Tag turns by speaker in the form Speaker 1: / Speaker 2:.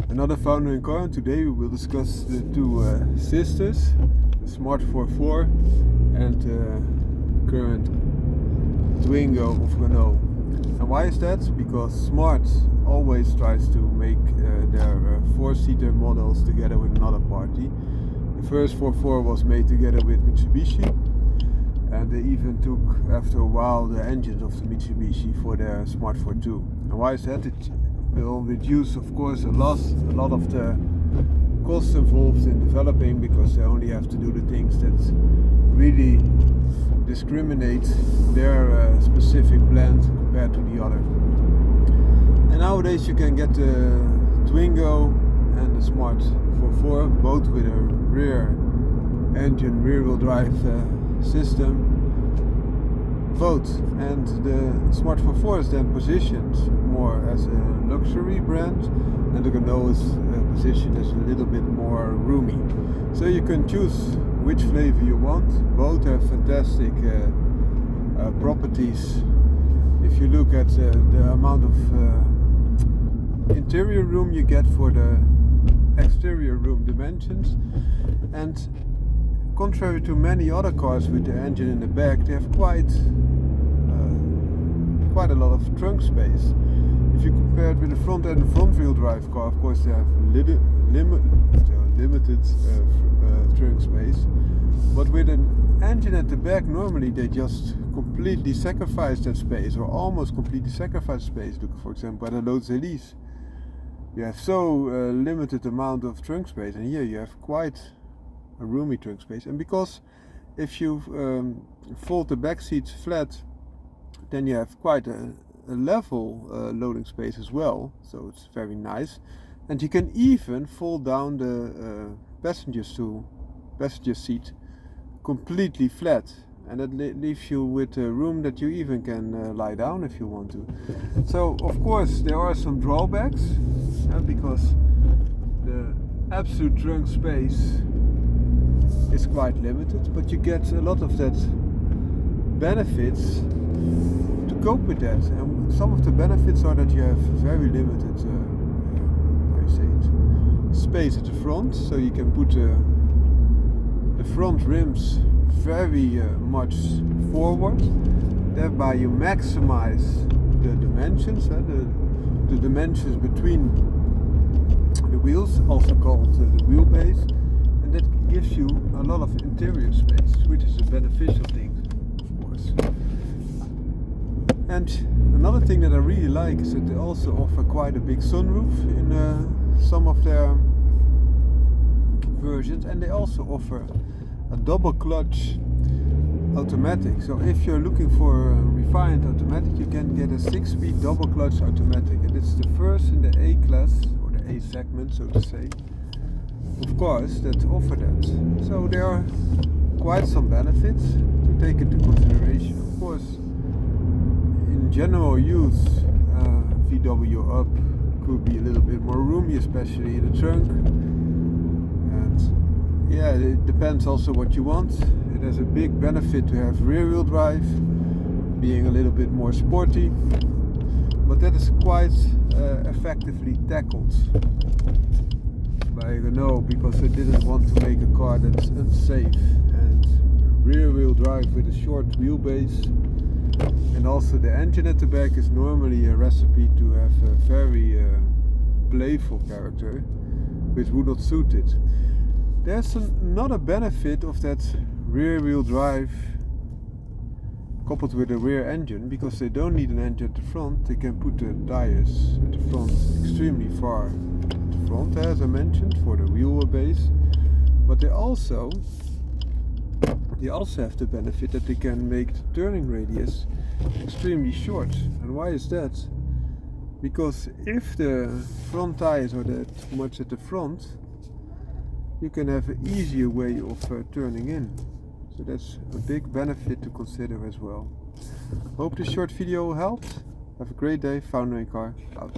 Speaker 1: Another founder in car, and today we will discuss the two sisters, the Smart 44 and current Twingo of Renault. And why is that? Because Smart always tries to make their four-seater models together with another party. The first 44 was made together with Mitsubishi, and they even took, after a while, the engines of the Mitsubishi for their Smart 42. And why is that? It will reduce, of course, a lot of the costs involved in developing, because they only have to do the things that really discriminate their specific blend compared to the other. And nowadays you can get the Twingo and the Smart 44 both with a rear engine, rear-wheel drive system. Both, and the Smart 44 is then positioned more as a luxury brand, and the Renault is positioned as a little bit more roomy. So you can choose which flavor you want. Both have fantastic properties. If you look at the amount of interior room you get for the exterior room dimensions, and contrary to many other cars with the engine in the back, they have quite a lot of trunk space. If you compare it with the front end front-wheel drive car, of course they have limited trunk space. But with an engine at the back, normally they just completely sacrifice that space, or almost completely sacrifice space. Look, for example, at a Lotus Elise, you have so limited amount of trunk space, and here you have quite a roomy trunk space. And because if you fold the back seats flat, then you have quite a level loading space as well, so it's very nice. And you can even fold down the passenger seat completely flat, and that leaves you with a room that you even can lie down if you want to. So of course there are some drawbacks, because the absolute trunk space is quite limited, but you get a lot of that benefits to cope with that. And some of the benefits are that you have very limited space at the front, so you can put the front rims very much forward. Thereby you maximize the dimensions, the dimensions between the wheels, also called the wheelbase, and that gives you a lot of interior space, which is a beneficial thing, of course. And another thing that I really like is that they also offer quite a big sunroof in some of their versions, and they also offer a double clutch automatic. So if you're looking for a refined automatic, you can get a 6-speed double clutch automatic, and it's the first in the A class, or the A segment, so to say, of course, that offer that. So there are quite some benefits to take into consideration. Of course, in general use, VW up could be a little bit more roomy, especially in the trunk. And yeah, it depends also what you want. It has a big benefit to have rear-wheel drive, being a little bit more sporty, but that is quite effectively tackled by Renault, because they didn't want to make a car that's unsafe. And rear-wheel drive with a short wheelbase, and also the engine at the back, is normally a recipe to have a very playful character, which would not suit it. There's another benefit of that rear-wheel drive coupled with a rear engine, because they don't need an engine at the front. They can put the tires at the front extremely far at the front, as I mentioned, for the wheelbase. But they also have the benefit that they can make the turning radius extremely short. And why is that? Because if the front tires are that much at the front, you can have an easier way of turning in. So that's a big benefit to consider as well. Hope this short video helped. Have a great day. Founder in Car out.